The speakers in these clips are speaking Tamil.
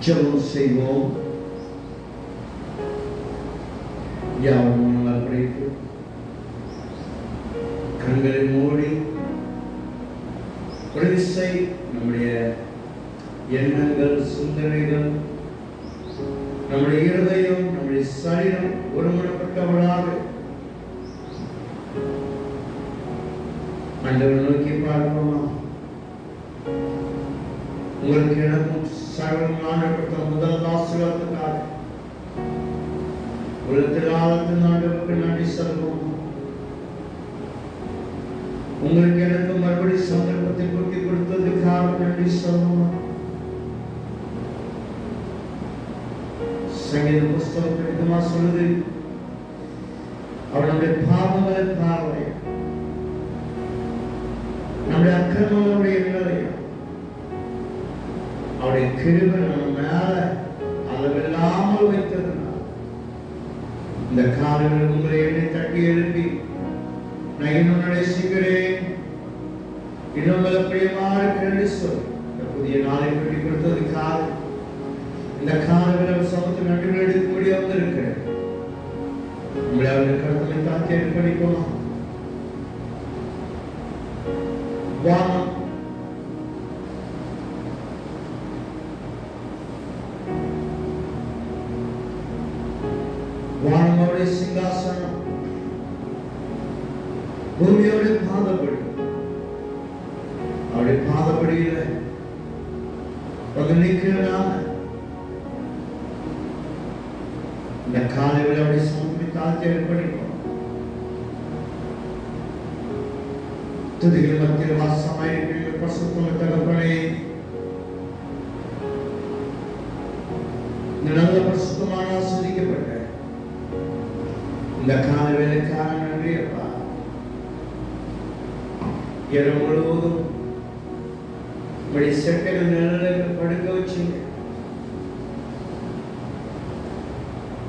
ஜெபம் செய்வோம். யாவரும் அப்படிக்கு கண்களை மூடி ஒரு விசை நம்முடைய எண்ணங்கள், சிந்தனைகள், நம்முடைய இருதயம், நம்முடைய சரீரம் ஒருமுகப்பட்டவர்களாக ஆண்டவரை நோக்கி பார்ப்போமா? உங்களுக்கு எனக்கும் சகலம் ஆண்டப்பட்ட முதல் ஆசீர்வாதத்துக்காக உலகத்தில் ஆழத்தின் ஆண்டவருக்கு நன்றி சொல்வோம். உங்களுக்கு எனக்கு மறுபடி சந்தர்ப்பத்தை கூட்டி கொடுத்ததுக்காக நன்றி சொல்வோம். சங்கீத புஸ்தகம் கடிதமா சொல்லுது, அவனுடைய பாவங்களை பார்வை, நம்முடைய அக்கிரமங்களுடைய எண்ணலையா, அவருடைய கிருபை நம்ம மேல அளவில்லாமல் வைத்ததுனால் இந்த காலையில் உங்களை என்னை தட்டி எழுப்பி நான் இன்னும் நடேசிக்கிறேன், இன்னும் பிரியமாக இருக்கிறேன் சொல். இந்த புதிய நாளை கட்டி கொடுத்ததுக்காக இந்த காலையில் சமத்து நன்றிகள் எடுக்க முடியாமல் இருக்கிறேன். உங்களை அவருடைய கருத்தலை தாக்கி படிப்போமா? வானம் வானமோடைய சிங்காசனம், பூமியோட பாதப்படி, அவருடைய பாதப்படியில வந்து நிற்கிறனால இந்த காலையில் அவருடைய சமூகத்தை தாழ்த்தி ஏற்படுவோம். துதிகள் மத்தியில் வாசமாயிருக்கிற பரிசுத்த தகப்பனே, இந்த நல்ல பரிசுத்தமான ஆஸ்வதிக்கப்பட்ட இந்த கால வேலைக்காக நன்றி அப்பா. இரவு முழுவதும் இப்படி செட்டைகள் நிழலுக்கு படுக்க வச்சீங்க.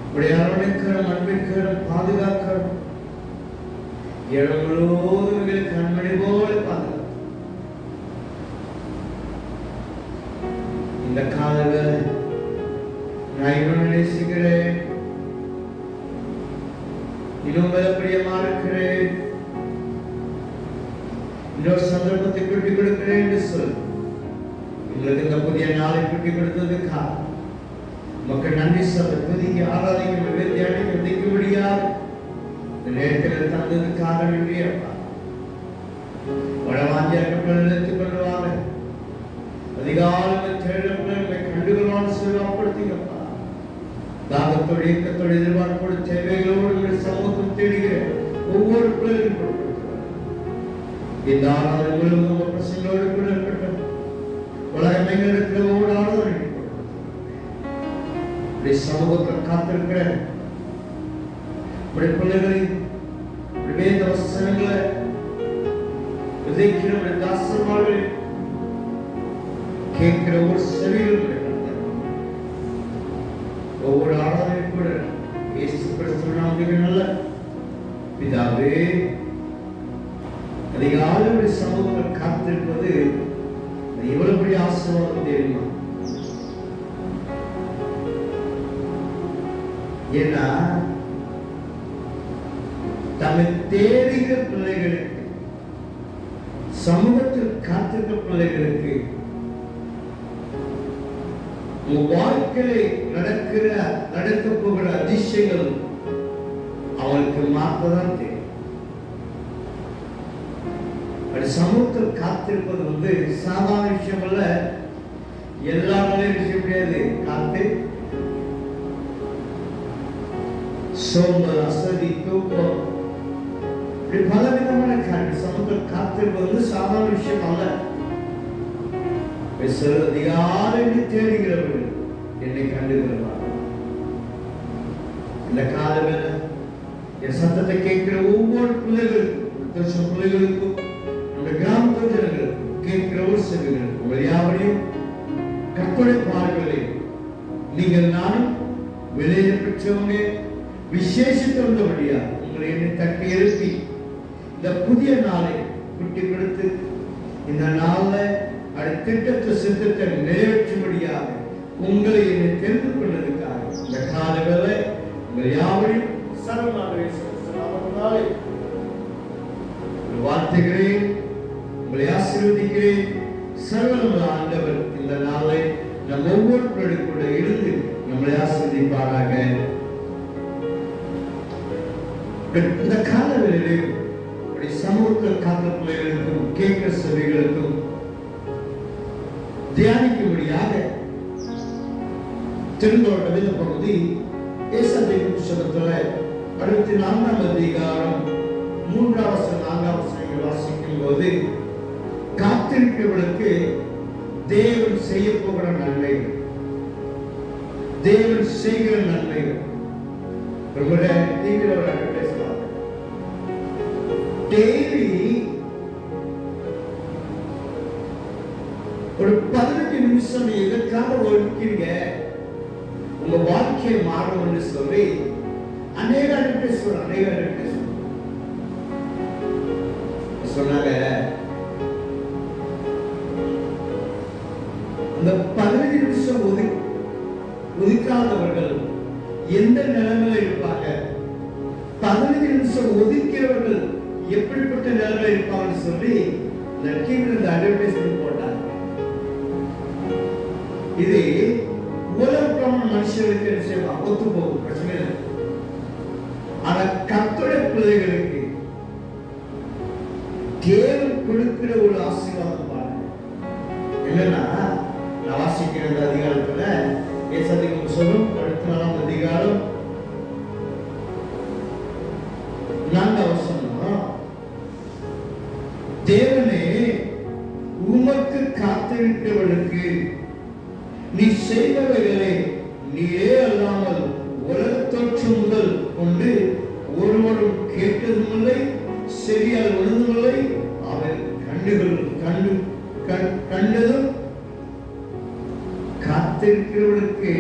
இப்படி அரவணைக்கிறோம், அன்பிற்கிறோம், பாதுகாக்கிறோம். இரவு முழுவதும் எங்களுக்கு கண்மணி போல பாதுகாக்கிறோம். இந்த கால வேலை நான் இன்னும் நேசிக்கிறேன், இன்னும் பிரியமா இருக்கிறேன், இன்னொரு சந்தர்ப்பத்தை கூட்டி கொடுக்கிறேன் என்று சொல். உங்களுக்கு இந்த புதிய நாளை கூட்டி கொடுத்ததுக்கா மக்கள் நன்றி சொல்ல, துதிக்கு, ஆராதிக்க, தியானிக்க, திக்க முடியாது இந்த நேரத்தில் தந்ததுக்காக நன்றி அப்பா. வடவாஞ்சியார்கள் நிறுத்திக் கொள்வாங்க, அதிகாலங்கள் தேடங்களை கண்டுகொள்வான்னு சொல்லப்படுத்தீங்கப்பா. தாகத்தோடு, இயக்கத்தோடு, எதிர்பார்ப்போடு, தேவைகளோடு சமூகம் தேடுகிற ஒவ்வொரு பிள்ளைகளும் இந்த ஆராதனைகளும் உங்க பிரசங்களோடு கூட இருக்கட்டும். உலகமெங்கிற ஓடாத சமூகத்தில் காத்திருக்கிற பிள்ளைகளை வேத வசனங்களை விதைக்கிற தாசமார்கள் கேட்கிற ஒரு செவியில் ஒவ்வொரு ஆராதனை கூட இயேசு கிறிஸ்துவின் நல்ல பிதாவே, அதிகாலையுடைய சமூகத்தில் காத்திருப்பது எவ்வளவு பெரிய ஆசீர்வாதம் தெரியுமா? ஏன்னா தம்மை தேடுகிற பிள்ளைகளுக்கு, சமூகத்தில் காத்திருக்கிற பிள்ளைகளுக்கு உன் வாழ்க்கையில நடக்க போகிற அதிசயங்கள் அவனுக்கு மாற்றதான் தெரியும். சமூகத்தில் காத்திருப்பது சாதாரண விஷயம் அல்ல. எல்லாமே விஷயம் கிடையாது. காத்து, சோம்பல், அசதி, தூக்கம், இப்படி பலவிதமான சமூகத்தில் காத்திருப்பது சாதாரண விஷயம் அல்ல. அதிகாலை தேடுகிறவர்கள் என்னை கண்டுகிறார். இந்த காலவேளை என் சத்தத்தை கேட்கிற ஒவ்வொரு பிள்ளைகளுக்கும் கிராமத்து ஜனங்களுக்கும் கேட்கிற ஒரு செவிகளுக்கும் உங்கள் யாவரையும் கற்பனை பார்வைகளை நீங்கள் நானும் வெளியே பெற்றவங்க விசேஷித்து வந்தபடியா உங்களை என்னை தட்டி எழுப்பி இந்த புதிய நாளை விட்டு கொடுத்து இந்த நாளில் திட்டத்தை சித்தத்தை நிறைவேற்றும்படியாக உங்களை என்னை தெரிந்து கொண்டதுக்காக இந்த காலங்களை உங்கள் யாவரையும் சர்வநாமத்தினாலே வாழ்த்துகிறேன், உங்களை ஆசீர்வதிக்கிறேன். சர்வநல ஆண்டவர் இந்த நாளை நம் ஒவ்வொருவரோடு கூட இருந்து நம்மளை ஆசீர்வதிப்பாராக. இந்த காலவெளியிலே சமூகத்தில் காத்த பிள்ளைகளுக்கும் கேட்கிற சபைகளுக்கும் தியானிக்கும்படியாக திருந்தோட்ட வேத பகுதி ஏசாயா புத்தகத்துல 64ஆம் அதிகாரம் 3-4 வசனங்களை வாசிக்கும் போது காத்திருக்கிறவர்களுக்கு தேவன் செய்ய போகிற நன்மைகள், தேவன் செய்கிற நன்மைகள் டெய்லி ஒரு 15 நிமிஷம் எதற்காக ஒதுக்கீங்க உங்க வாழ்க்கையை மாறும்னு சொல்லி அநேக சொன்னாங்க. அந்த 15 நிமிஷம் ஒதுக்காதவர்கள் எந்த நிலைமையில இருப்பாங்க, 15 நிமிஷம் ஒதுக்கிறவர்கள் எப்படிப்பட்ட நிலைமையில இருப்பாங்கன்னு சொல்லி இந்த அட்வர்டைஸ்மெண்ட் போட்டாங்க. இது உலகமான மனுஷர்களுக்கு நிச்சயமா ஒத்து போகும், பிரச்சனை இல்லை. ஆனா கர்த்தருடைய பிள்ளைகளுக்கு தேவன் கொடுக்கிற ஒரு ஆசீர்வாதம் பாருங்க. என்னன்னா நான் வாசிக்கிற இந்த அதிகாரத்துல ஏசாயா புத்தகம் 64ஆம் அதிகாரம் 4 வசனம், தேவனே உமக்கு காத்திருக்கிறவர்களுக்கு நீ செய்பவைகளை நீரே அல்லாமல் உலகத்தோற்று முதல் கொண்டு ஒருவரும் கேட்டதுமில்லை, செவியால் உணர்ந்துமில்லை, அவர் கண்டதும். காத்திருக்கிறவர்களுக்கு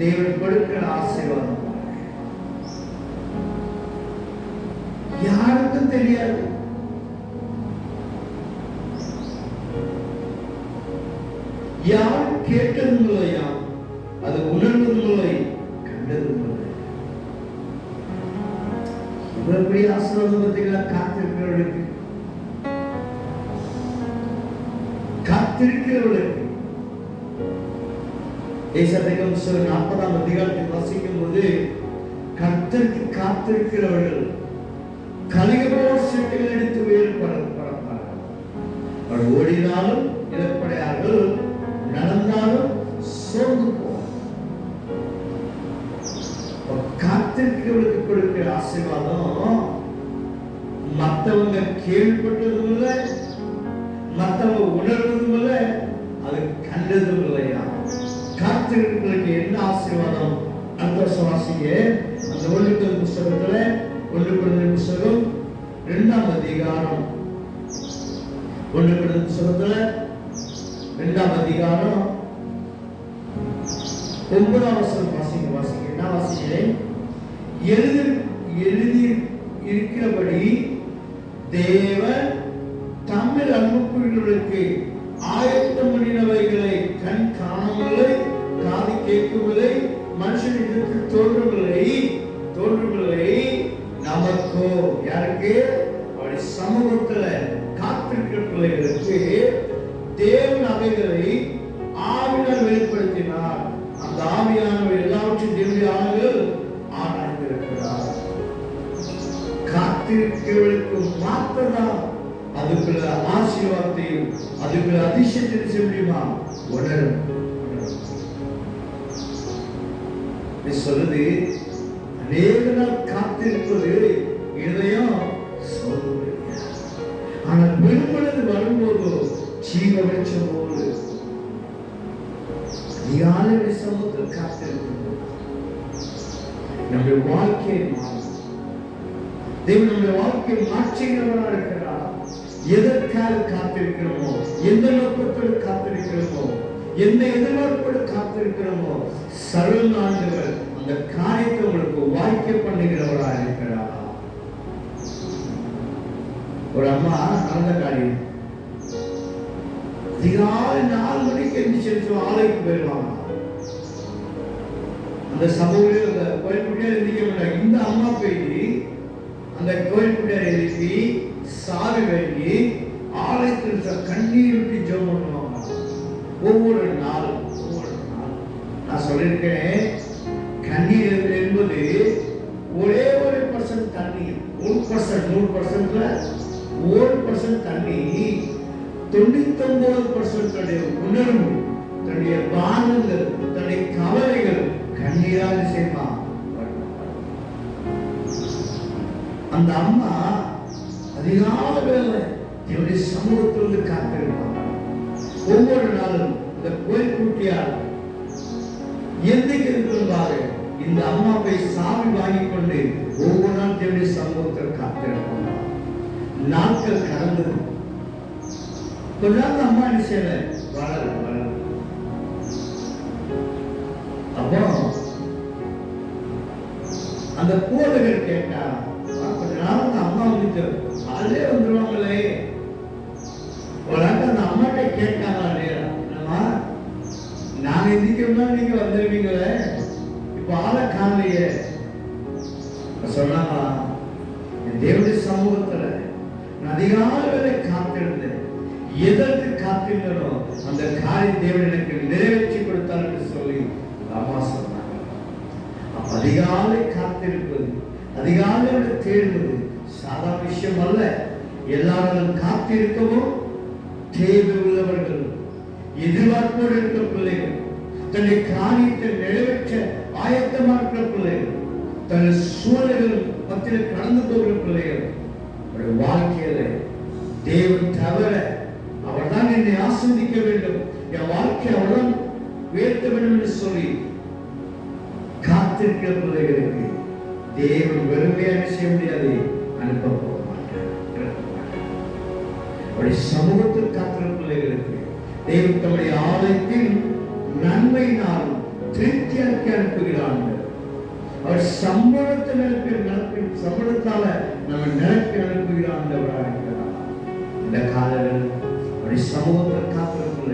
தேவன் கொடுக்கிற ஆசீர்வாதம் யாருக்கும் தெரியாது. யாரும் கேட்டதும் இல்லையா, அது உணர்வதும் இல்லை, கண்டதும் இல்லை. இவ்வளவு ஆசீர்வாதம் பார்த்தீங்களா? காத்திருக்கிறவர்களுக்கு ஏசாயா 40ஆம் அதிகாரத்தை வாசிக்கும் போது கர்த்தருக்கு காத்திருக்கிறவர்கள் கலிகபோல் செட்டில் எடுத்து வேறு பரப்பார்கள். அவர் ஓடினாலும் இழப்படையார்கள், நடந்தாலும் சோர்ந்து போவார். காத்திருக்கிறவர்களுக்கு கொடுக்கிற ஆசீர்வாதம் மற்றவங்க கேள்விப்பட்டதும் இல்லை, மற்றவங்க உணர்வதும் இல்லை, அது கண்டதும் இல்லையா. காத்திருக்கிறவர்களுக்கு என்ன ஆசீர்வாதம்? அந்த வாசிங்க அந்த 1 புத்தகத்துல 1 புத்தகம் 2ஆம் அதிகாரம் 1 புத்தகத்துல 2ஆம் அதிகாரம் 9ஆம் வசனம் வாசிங்க. என்ன வாசிக்கிறேன்? எழுதி இருக்கிறபடி தேவன் தமிழ் அன்புக்குரியவர்களுக்கு ஆயத்தம் பண்ணினவைகளை கண் காணவில்லை, காது கேட்கவில்லை, மனுஷனுக்கு தோன்றவில்லை, நமக்கோ யாருக்கு? அவருடைய சமூகத்துல காத்திருக்கிற பிள்ளைகளுக்கு தேவன் அவைகளை ஆவியால் வெளிப்படுத்தினார். அந்த ஆவியானவர் எல்லாவற்றையும் தேவனுடைய ஆளுகள் ஆராய்ந்திருக்கிறார். காத்திருக்கிறவர்களுக்கு மாத்திரதான் அதுக்குள்ள ஆசீர்வாதத்தையும் அதுக்குள்ள அதிசயத்தையும் செய்ய முடியுமா? உணரும். சொல்லுது அநேக நாள் காத்திருப்பது இதயம் சொல்லுது. ஆனால் விரும்பினது வரும்போது ஜீவ வெளிச்சம் போது அதிகாலை சமூகத்தில் காத்திருக்கிறது நம்முடைய வாழ்க்கையை மாறும். தேவன் நம்முடைய வாழ்க்கையை மாற்றுகிறவராக இருக்கிறார். எதற்காக காத்திருக்கிறோமோ, எந்த நோக்கத்தோடு காத்திருக்கிறோமோ, எந்த எதிர்பார்ப்போடு காத்திருக்கிறோமோ, சர்வநாதர் அந்த காரியத்தை உங்களுக்கு வாய்க்க பண்ணுகிறவராக இருக்கிறார். ஒரு அம்மா நடந்த காரியம் அதிகாலை 4 மணிக்கு எந்திரிச்சு ஆலைக்கு போயிடுவாங்க. அந்த சமூகம் அந்த கோயில்பட்டியார் எந்திரிக்க மாட்டாங்க. இந்த அம்மா போய் அந்த கோயில்பட்டியார் எழுப்பி சாவி வாங்கி ஆலயத்தில் கண்ணீர் விட்டு ஜெபம் பண்ணுவாங்க. ஒவ்வொரு நாளும் நான் சொல்லியிருக்கேன், கண்ணீர் என்பது ஒரே 1% தண்ணீர். 1% 100%ல 1% தண்ணி 99% உணர்வு, தன்னுடைய பானங்கள், தன்னுடைய கவலைகள் கண்ணீராக செய்வான். அந்த அம்மா அதிகால வேலை என்னுடைய சமூகத்திலிருந்து காத்திருப்பாங்க. ஒவ்வொரு நாளும் இந்த கோயில் குட்டியார் எந்திரிக்கிறதுக்காக இந்த அம்மா போய் சாவி வாங்கி கொண்டு ஒவ்வொரு நாள் என்னுடைய சமூகத்தில் காத்திருப்பாங்க. நாட்கள் கடந்தது. கொஞ்ச நாள் அம்மா என்ன செய்யல, வளர அப்போ அந்த போதகர் கேட்டா, கொஞ்ச நாள் அந்த அம்மா வந்துட்டு அதே வந்துருவாங்களே, அந்த அம்மாட்ட கேட்காங்க, என்னம்மா நாங்க எந்திரிக்கணும்னா நீங்க வந்துருவீங்களே, இப்ப ஆளை காலையே சொன்னாங்களா, தேவனுடைய சமூகத்துல அதிகால வேலை காத்திருந்தேன். எதற்கு காத்திருந்தனோ அந்த காரியம் தேவன் எனக்கு நிறைவேற்றி கொடுத்தார் என்று சொல்லி அம்மா சொன்னாங்க. அதிகாலை காத்திருப்பது, அதிகாலையோட தேடுவது சாதாரண விஷயம் அல்ல. எல்லாரும் காத்திருக்கவும் தேவை உள்ளவர்கள், எதிர்பார்ப்போடு இருக்கிற பிள்ளைகள், தன்னுடைய காரியத்தை நிறைவேற்ற ஆயத்தமாக இருக்கிற பிள்ளைகள், தன் சூழல்கள் மத்தியில் கடந்து போகிற பிள்ளைகள், வாழ்க்கையில தேவன் தவிர அவர் தான் என்னை ஆஸ்வதிக்க வேண்டும், என் வாழ்க்கை அவர்தான் உயர்த்த வேண்டும் என்று சொல்லி காத்திருக்கிற பிள்ளைகளுக்கு தேவன் வெறுமையாக செய்ய முடியாது, அனுப்ப போக மாட்டார். அவருடைய சமூகத்தில் காத்திருக்கிற பிள்ளைகளுக்கு தேவன் தம்முடைய ஆலயத்தில் நன்மையினாலும் திருப்தியாக்கி அனுப்புகிறான். அவர் சம்பளத்தால நம்ம நிரப்பி அனுப்புகிறான். இந்த காலங்கள் அவருடைய சமூகத்தில் காத்திருக்கிற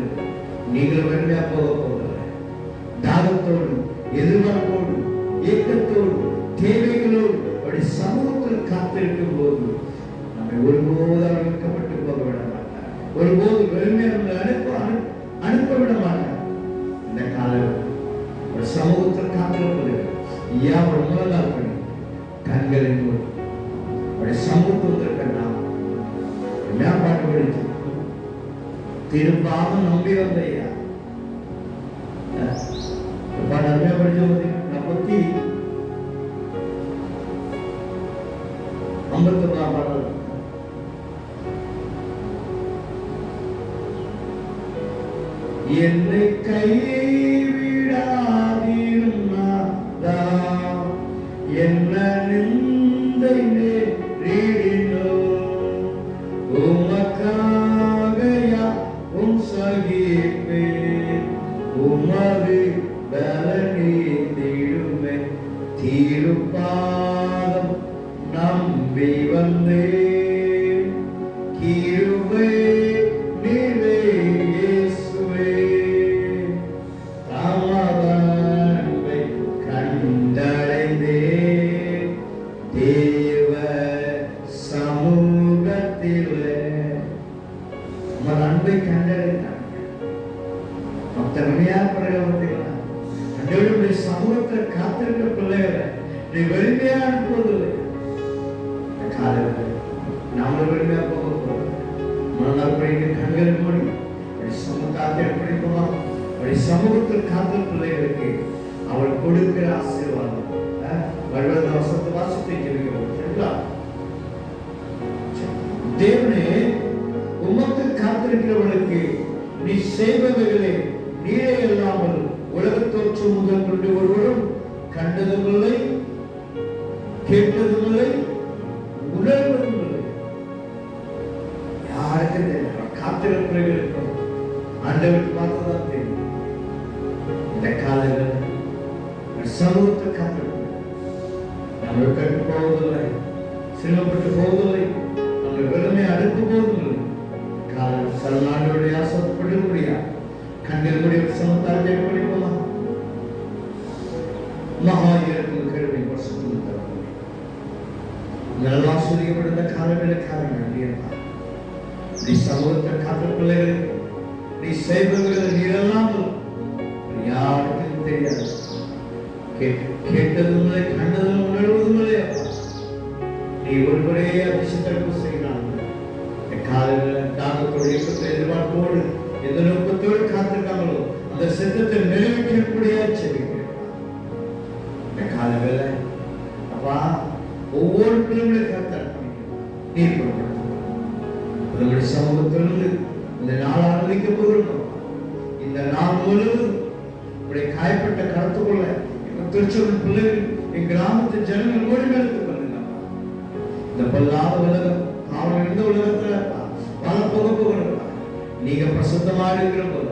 நீங்கள் வெறுமையா போக போவதில்லை. தாகத்தோடு, எதிர்பார்ப்போடு, ஏக்கத்தோடு, தேவைகளோடு அவருடைய சமூகத்தில் காத்திருக்கும் போது நம்மை ஒருபோது அழைக்கப்பட்டு போக விட மாட்டார். ஒருபோது வெறுமையாக அனுப்ப விட மாட்டார். இந்த காலம் ஒரு சமூகத்தில் காத்திருப்பது ஒரு முதலால் பண்ணி கண்களின் ஒரு சமூகத்திற்கு நாம் என்ன பாட்டு படித்து திரும்பாம நம்பி வந்தையா பாடமே படிச்ச 49 பாடல். என்னை என்ன நிந்தை நேரிடினோ உமக்காகயா சகிப்பேன், உமது பலனீந்திடுமே தீருப்பாதம் நம்பி வந்தேன், கிருபை நீரே இயேசுவே தாமதன்மை கண்டடைந்தேன் தேவ சமூகத்திலே. உங்கள் அன்பை கண்டடைந்தாங்க அண்டவருடைய சமூகத்தில் காத்திருக்கிற பிள்ளைகளை நீ வெறுமையா அனுப்புவதில்லை. காலையில் நாமளும் வெறுமையா போக போறோம். மறுநாள் படிக்க கண்கள் மூடி காத்து எப்படி போகலாம். அப்படி சமூகத்தில் காத்திருக்கிற பிள்ளைகளுக்கு அவள் கொடுக்கிற ஆசீர்வாதம் வருவது வாசத்தை ஜெபிக்க. தேவனே உமக்கு காத்திருக்கிறவர்களுக்கு நீ செய்பவைகளை நீரே இல்லாமல் உலக தோற்றம் முதல் கொண்டு ஒருவரும் கண்டதும் இல்லை, கேட்டதும் இல்லை, உணர்வதும் இல்லை. யாருக்கு காத்திருக்கிறவர்களுக்கும் ஆண்டவருக்கு பார்த்ததான் தெரியும். இந்த காலங்கள் சமூகத்தை காத்திருக்க நம்ம கட்டு போவதில்லை, சிரமப்பட்டு போவதில்லை, நம்ம வெறுமை அடுத்து போவதில்லை. காலம் சில நாடுகளுடைய ஆசைப்பட முடியாது. கண்ணில் கூடிய சமத்தால் ஜெயப்படிப்போமா? மகா இருக்கும் கருவை வருஷத்துக்கு தர நல்லா சொல்லிக்கப்படுத்த காலங்கள் நீ சமூகத்தை காத்த பிள்ளைகள் நீ செய்பவர்கள் நீரெல்லாமல் யாருக்கும் தெரியாது. கேட்டதும் இல்லை, கண்டதும் உணர்வதும் இல்லை. நீ ஒருவரே அதிசயத்திற்கு செய்யலாம். காலையில் தாகத்தோடு எதிர்பார்ப்போடு எந்த நோக்கத்தோடு காத்திருக்காங்களோ அந்த சித்தத்தை நிறைவேற்றக்கூடியா செய்வீங்க. இந்த கால வேலை அப்பா ஒவ்வொரு பிள்ளைகளை காத்திருக்கீங்க. நீர் கொடுக்கணும் சமூகத்திலிருந்து இந்த நாள் ஆரம்பிக்க போகிறோம். இந்த நாள் முழுவதும் உடைய காயப்பட்ட கருத்துக்குள்ள எங்க திருச்சூர் பிள்ளைகள் என் கிராமத்து ஜனங்கள் ஓடி எடுத்துக் கொள்ளுங்க. இந்த பொல்லாத உலகம் அவன் இருந்த உலகத்துல பல போக போகிறோம். நீங்க பிரசுத்தமா இருக்கிற போல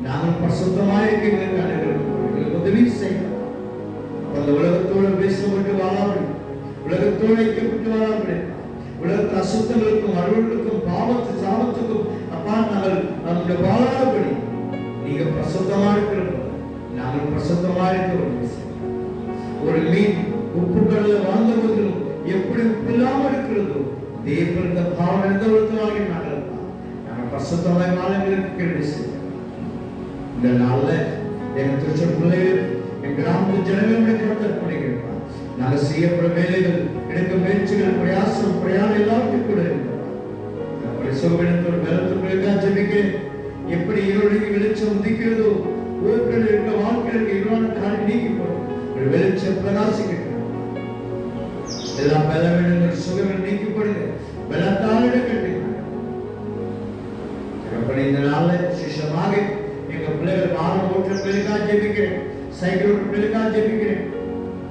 நாங்கள் பிரசுத்தமா எங்களுக்கு உதவி செய்யலாம். அந்த உலகத்தோடு பேசப்பட்டு வாழாமல், உலகத்தோடு ஐக்கப்பட்டு வாழாமல், உலகத்து அசுத்தங்களுக்கும் அருளுக்கும் பாவத்து சாபத்துக்கும் அப்பா நாங்கள் நம்முடைய வாழாதபடி நீங்க பிரசுத்தமா இருக்கிற போல நாங்கள் பிரசுத்தமா இருக்க உதவி செய்யலாம். ஒரு மீன் உப்பு கடலை வாழ்ந்த போதிலும் எப்படி உப்பு இல்லாமல் இருக்கிறதோ தேவன் இந்த பாவம் எந்த உலகத்திலாகி நாங்கள் பசுத்தமாய் வாழங்களுக்கு கேள்வி செய்யலாம். இந்த நாள்ல எங்க திருச்ச பிள்ளைகள் என் கிராமத்து ஜனங்களுடைய கருத்தப்படுகிறார். நாங்கள் செய்யப்பட வேலைகள் எடுக்க முயற்சிகள் பிரயாணம் எல்லாத்தையும் கூட இருக்கிறோம். பலத்துக்காக ஜெபிக்கிறேன். எப்படி இருளுக்கு வெளிச்சம் உதிக்கிறதோ ஊர்கள் இருக்க வாழ்க்கைக்கு இருளான காரணம் நீக்கி போடும். ஒரு வெளிச்சம் பிரகாசிக்கிறோம். எல்லா பலவீனங்கள் சுகங்கள் நீக்கப்படுங்க. பலத்தால் கட்டுங்க. இந்த நாள்ல சிஷமாக எங்க பிள்ளைகள் வாகனம் ஓட்டுற பிள்ளைக்காக ஜெபிக்கிறேன். சைக்கிள் ஓட்டுற பிள்ளைக்காக ஜெபிக்கிறேன்.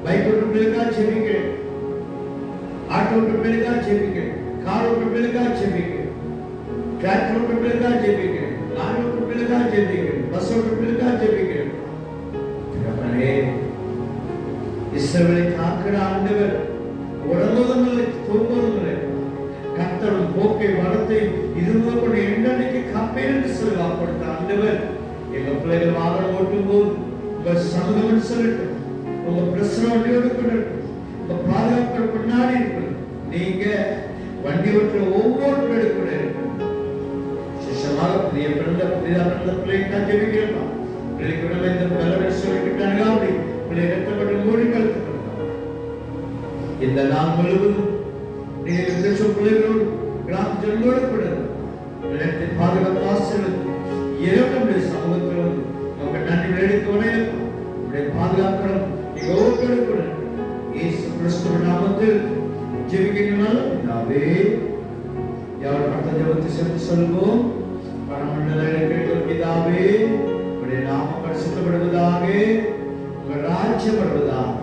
பைக் ஓட்டுற பிள்ளைக்காக ஜெபிக்கிறேன். ஆட்டோ ஓட்டுற பிள்ளைக்காக ஜெபிக்கிறேன். கார் ஓட்டுற பிள்ளைக்காக ஜெபிக்கிறேன். டிராக்டர் ஓட்டுற பிள்ளைக்காக ஜெபிக்கிறேன். லாரி ஓட்டுற பிள்ளைக்காக ஜெபிக்கிறேன். பஸ் ஓட்டுற பிள்ளைக்காக ஜெபிக்கிறேன். இஸ்ரவேலை காக்கிற ஆண்டவர் உடம்பும் இல்லை, தூங்குவதும் இல்லை. கர்த்தரும் போக்கை வளத்தை இதுபோல் கொண்டு எண்ணெய்க்கு கப்பேன் என்று சொல்லி வாப்படுத்த ஆண்டவர் எங்க பிள்ளைகள் வாகனம் ஓட்டும் போது உங்க சமூகம் சொல்லட்டும், உங்க பிரச்சனை வண்டியோடு கொண்டு உங்க பாதுகாப்பு பின்னாடி இருக்கணும். நீங்க வண்டி ஓட்டுற ஒவ்வொரு பிள்ளைகளும் கூட இருக்கணும். சிஷமாக புதிதா பிறந்த பிள்ளைக்கு ஜெபிக்கிறப்பா பிள்ளைக்கு உடனே இந்த பலவரை சொல்லிக்கிட்டாங்க. அப்படி பிள்ளை ரத்தப்பட்டு மூடி கழுத்து இந்த நாள் முழுவதும் பிள்ளைகளோடு கிராம ஜனங்களோடு கூட பாதுகாப்பு ஆசிரியர் இறைவனுடைய சமூகத்தில் நமக்கு நன்றி எடுத்து உடைய பாதுகாக்கணும். நீங்க ஒவ்வொரு கூட இயேசு கிறிஸ்துவின் நாமத்தில் ஜெபிக்கிறீங்கனாலே யார் அடுத்த ஜெபத்தை சென்று சொல்வோம். பரமண்டல இருக்கிற பிதாவே, உடைய நாமம் பரிசுத்தப்படுவதாக, உங்க ராஜ்யம் வருவதாக,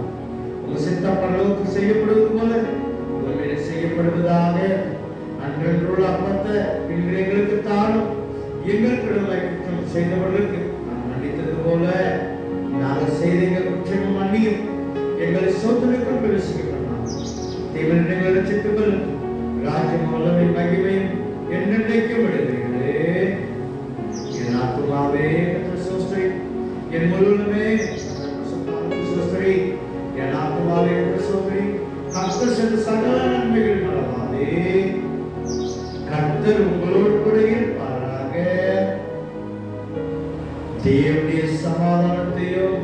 உங்க சித்தம் பரலோகத்தில் செய்யப்படுவது போல செய்யப்படுவதாக. அன்றன்றுள்ள அப்பத்தை இன்று எங்களுக்கு தாரும். எங்களுக்கு குற்றம் செய்தவர்களுக்கு நான் மன்னித்தது போல நாங்கள் செய்த குற்றம் மன்னியும். எங்களை சோதனைக்குள் பிரவேசிக்கப்படலாம். தேவனிடங்கள் ரட்சித்துகள் ராஜ்யம் வல்லமை மகிமையும் என்னென்னைக்கும் விடுகிறீர்களே. என் ஆத்துமாவே சோஸ்திரி, என் முழுவதுமே சோஸ்திரி, என் ஆத்துமாவே சோஸ்திரி. கர்த்தர் செய்த சகல நன்மைகள் மறவாதே. கர்த்தர் உங்களோடு கூட இருப்பாராக. தேவனுடைய சமாதானத்தையும்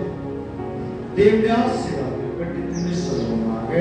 தேவனுடைய ஆசீர்வாதத்தையும் பற்றி சொல்லுவாங்க.